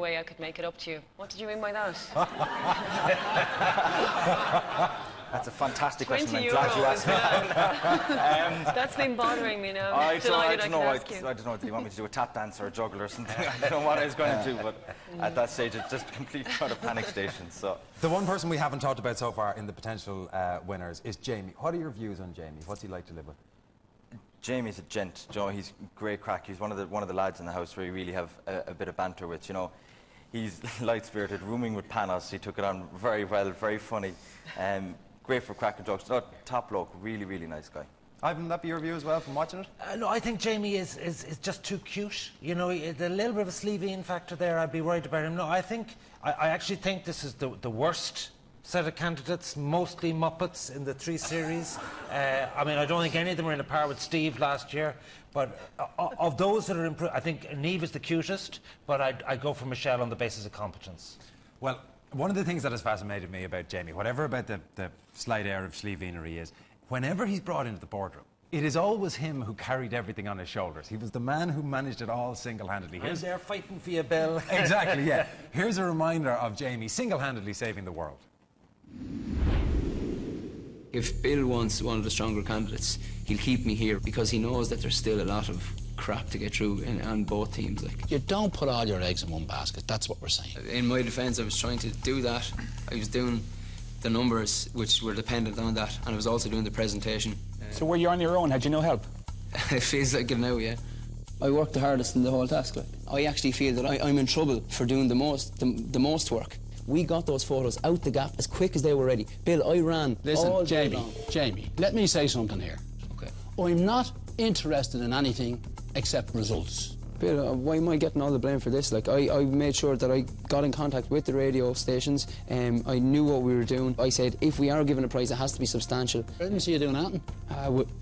way I could make it up to you. What did you mean by that? That's a fantastic question. I'm €20 glad you asked me that. That's been bothering me now. I don't know. I don't know. Do you want me to do a tap dance or a juggle or something? I don't know what I was going to do, but at that stage, it's just completely out of panic station. So the one person we haven't talked about so far in the potential winners is Jamie. What are your views on Jamie? What's he like to live with? Jamie's a gent. You know, he's great crack. He's one of the lads in the house where you really have a bit of banter with. You know, he's light-spirited, rooming with Panos. He took it on very well, very funny. Great for cracking jokes. Oh, top bloke, really, really nice guy. Ivan, that be your view as well from watching it? No, I think Jamie is just too cute. You know, a little bit of a sleeve-in factor there. I'd be worried about him. No, I actually think this is the worst set of candidates, mostly Muppets in the 3 series. I mean, I don't think any of them are in a par with Steve last year. But of those that are improved, I think Niamh is the cutest. But I'd go for Michelle on the basis of competence. Well, one of the things that has fascinated me about Jamie, whatever about the slight air of sleeve-inery is, whenever he's brought into the boardroom, it is always him who carried everything on his shoulders. He was the man who managed it all single-handedly. I'm there fighting for you, Bill. Exactly, yeah. Here's a reminder of Jamie single-handedly saving the world. If Bill wants one of the stronger candidates, he'll keep me here because he knows that there's still a lot of crap to get through on both teams. Like, you don't put all your eggs in one basket, that's what we're saying. In my defence, I was trying to do that. I was doing the numbers which were dependent on that, and I was also doing the presentation. So were you on your own? Had you no help? It feels like it now, yeah. I worked the hardest in the whole task. Like, I actually feel that I'm in trouble for doing the most work. We got those photos out the gap as quick as they were ready. Bill, I ran all day long. Jamie, let me say something here. Okay. I'm not interested in anything except results. Bill, why am I getting all the blame for this? Like, I made sure that I got in contact with the radio stations. I knew what we were doing. I said, if we are given a prize, it has to be substantial. I didn't see you doing anything.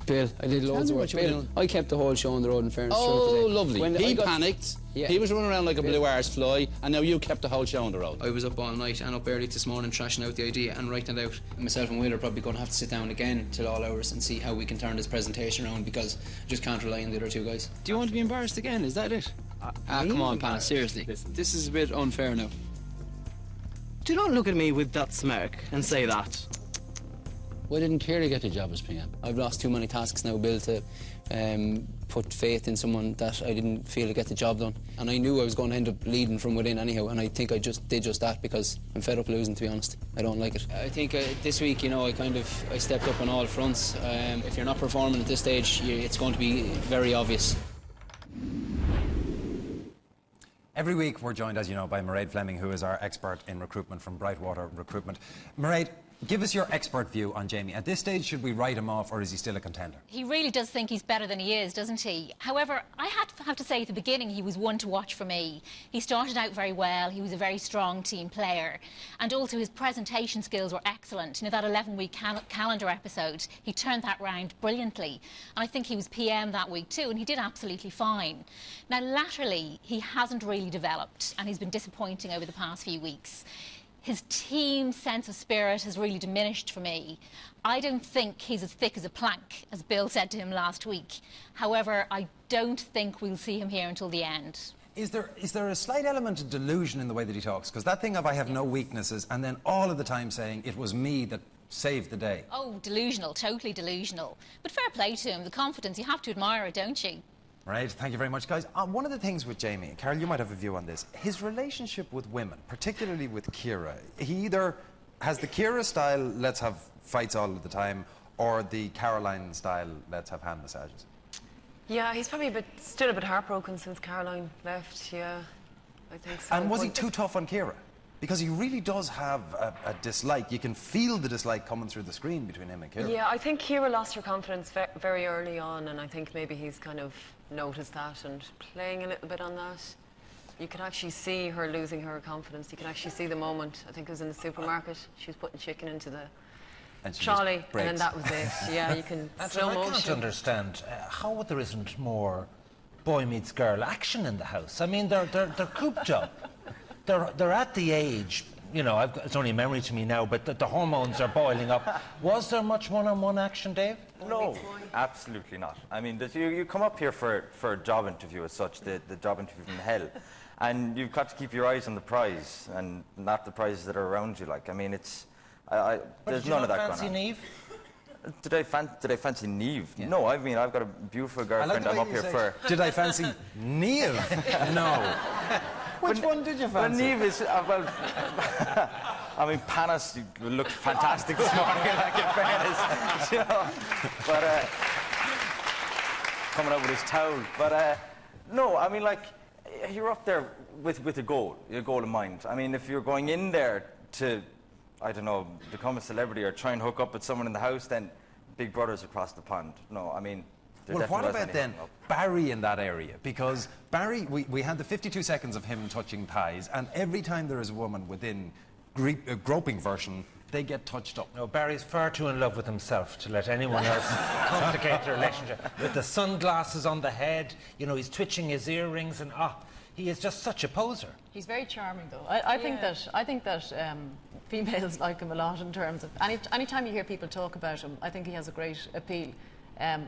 Bill, I did loads of work. Bill, I kept the whole show on the road in fairness. Oh, lovely. When he panicked. Yeah. He was running around like a blue arse fly, and now you kept the whole show on the road. I was up all night and up early this morning trashing out the idea and writing it out. Myself and Will are probably going to have to sit down again till all hours and see how we can turn this presentation around, because I just can't rely on the other 2 guys. Do you want to be embarrassed again? Is that it? Come on, Panos, seriously. This is a bit unfair now. Do not look at me with that smirk and say that. Why didn't Kira get the job as PM? I've lost too many tasks now, Bill, to put faith in someone that I didn't feel to get the job done. And I knew I was going to end up leading from within anyhow, and I think I just did just that because I'm fed up losing, to be honest. I don't like it. I think this week, you know, I stepped up on all fronts. If you're not performing at this stage, it's going to be very obvious. Every week we're joined, as you know, by Mairead Fleming, who is our expert in recruitment from Brightwater Recruitment. Mairead, give us your expert view on Jamie. At this stage, should we write him off, or is he still a contender? He really does think he's better than he is, doesn't he? However, I have to say at the beginning he was one to watch for me. He started out very well, he was a very strong team player, and also his presentation skills were excellent. You know, that 11-week calendar episode, he turned that round brilliantly. And I think he was PM that week too, and he did absolutely fine. Now, laterally, he hasn't really developed, and he's been disappointing over the past few weeks. His team sense of spirit has really diminished for me. I don't think he's as thick as a plank, as Bill said to him last week. However, I don't think we'll see him here until the end. Is there a slight element of delusion in the way that he talks? Because that thing of I have no weaknesses, and then all of the time saying it was me that saved the day. Oh, delusional, totally delusional. But fair play to him, the confidence, you have to admire it, don't you? Right, thank you very much, guys. One of the things with Jamie, Carol, you might have a view on this, his relationship with women, particularly with Kira, he either has the Kira style, let's have fights all of the time, or the Caroline style, let's have hand massages. Yeah, he's probably still a bit heartbroken since Caroline left, yeah, I think so. And was he too tough on Kira? Because he really does have a dislike. You can feel the dislike coming through the screen between him and Kira. Yeah, I think Kira lost her confidence very early on, and I think maybe he's kind of noticed that and playing a little bit on that. You could actually see her losing her confidence. You can actually see the moment. I think it was in the supermarket. She was putting chicken into the trolley, and then that was it. Yeah, you can slow motion. I can't understand how there isn't more boy meets girl action in the house. I mean, they're cooped up. They're at the age, you know, it's only a memory to me now, but the hormones are boiling up. Was there much one-on-one action, Dave? No, absolutely not. I mean, you come up here for a job interview as such, the job interview from hell, And you've got to keep your eyes on the prize and not the prizes that are around you. Like, I mean, it's... there's none of that going on. Neve? Did I fancy Neve? Yeah. No, I mean, I've got a beautiful girlfriend I'm up here for. Did I fancy Neve? No. Which one did you Well, fancy? Neve is... well, I mean, Panis looked fantastic this morning, like, in fairness. You know? But, coming out with his towel. But, no, I mean, like, you're up there with a goal in mind. I mean, if you're going in there to, I don't know, become a celebrity or try and hook up with someone in the house, then Big Brother's across the pond. No, I mean... Well, what about then Barry in that area? Because Barry, we had the 52 seconds of him touching thighs, and every time there is a woman within groping version, they get touched up. No, Barry's far too in love with himself to let anyone else complicate the relationship. With the sunglasses on the head, you know, he's twitching his earrings, and he is just such a poser. He's very charming, though. I think that females like him a lot in terms of any time you hear people talk about him, I think he has a great appeal.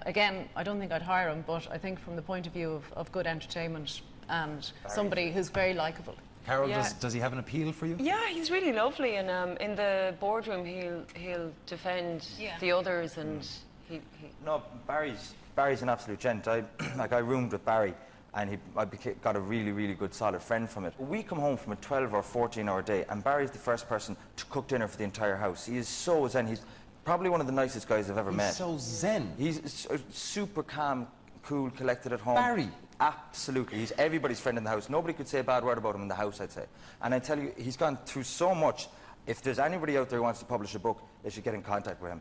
Again, I don't think I'd hire him, but I think from the point of view of good entertainment and somebody who's very likeable. Carol, does he have an appeal for you? Yeah, he's really lovely, and in the boardroom he'll defend the others, and he... No, Barry's an absolute gent. I roomed with Barry, and I got a really, really good, solid friend from it. We come home from a 12 or 14-hour day, and Barry's the first person to cook dinner for the entire house. He is so zen. He's probably one of the nicest guys I've ever met. He's so zen. He's super calm, cool, collected at home. Barry? Absolutely. He's everybody's friend in the house. Nobody could say a bad word about him in the house, I'd say. And I tell you, he's gone through so much. If there's anybody out there who wants to publish a book, they should get in contact with him.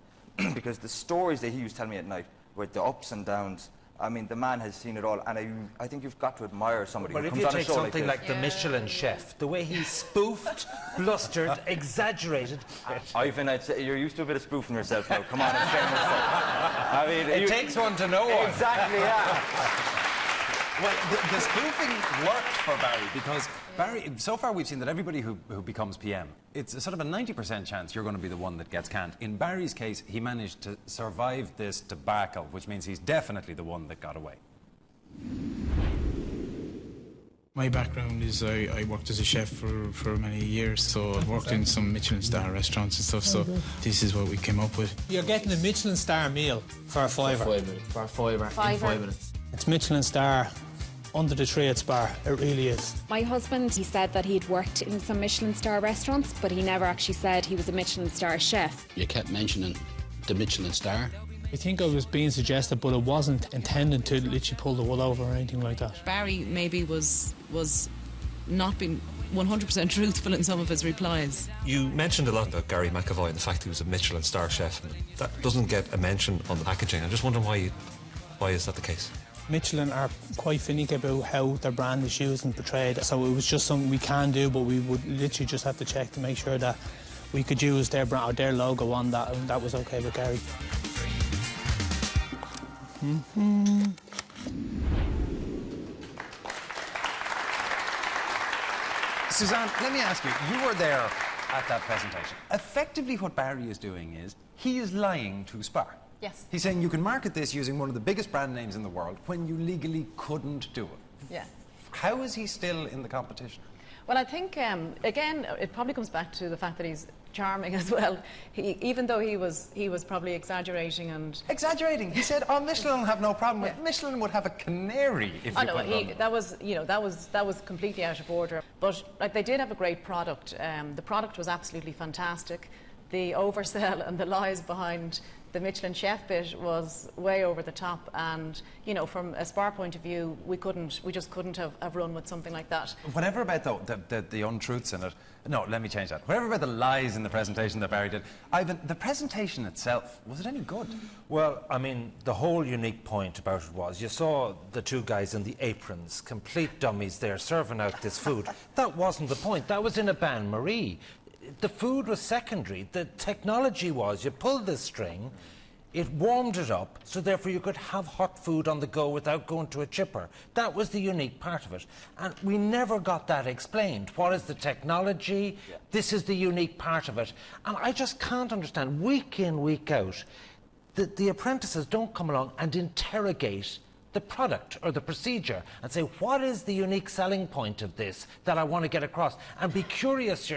Because the stories that he was telling me at night were the ups and downs. I mean, the man has seen it all, and I think you've got to admire somebody But who if comes you on a take show something like like the Michelin chef, the way he spoofed, blustered, exaggerated... Ivan, I'd say you're used to a bit of spoofing yourself now. Come on, it's famous. I mean, it takes one to know one. Exactly, yeah. Well, the spoofing worked for Barry, because Barry, so far we've seen that everybody who becomes PM, it's a sort of a 90% chance you're going to be the one that gets canned. In Barry's case, he managed to survive this debacle, which means he's definitely the one that got away. My background is I worked as a chef for many years, so I've worked in some Michelin star restaurants and stuff, so this is what we came up with. You're getting a Michelin star meal for a fiver. For a fiver. In 5 minutes. It's Michelin star under the tree at Spar, it really is. My husband, he said that he'd worked in some Michelin star restaurants, but he never actually said he was a Michelin star chef. You kept mentioning the Michelin star. I think I was being suggested, but it wasn't intended to literally pull the wool over or anything like that. Barry maybe was not being 100% truthful in some of his replies. You mentioned a lot about Gary McAvoy and the fact he was a Michelin star chef. That doesn't get a mention on the packaging. I'm just wondering why is that the case? Michelin are quite finicky about how their brand is used and portrayed, so it was just something we can do, but we would literally just have to check to make sure that we could use their brand or their logo on that, and that was okay with Gary. Suzanne, let me ask you, you were there at that presentation. Effectively what Barry is doing is, he is lying to Spar. Yes. He's saying you can market this using one of the biggest brand names in the world when you legally couldn't do it. Yeah. How is he still in the competition? Well, I think, again, it probably comes back to the fact that he's charming as well. Even though he was probably exaggerating and... Exaggerating? He said, Michelin have no problem with... Michelin would have a canary if you put it on. That was completely out of order. But like, they did have a great product. The product was absolutely fantastic. The oversell and the lies behind the Michelin chef bit was way over the top, and you know, from a Spar point of view, we just couldn't have run with something like that. Whatever about the untruths in it, no, let me change that. Whatever about the lies in the presentation that Barry did, Ivan, the presentation itself, was it any good? Well, I mean, the whole unique point about it was you saw the two guys in the aprons, complete dummies there, serving out this food. That wasn't the point. That was in a bain-marie. The food was secondary. The technology was you pulled this string, it warmed it up, so therefore you could have hot food on the go without going to a chipper. That was the unique part of it. And we never got that explained. What is the technology? Yeah. This is the unique part of it. And I just can't understand, week in, week out, the apprentices don't come along and interrogate the product or the procedure and say, what is the unique selling point of this that I want to get across? And be curious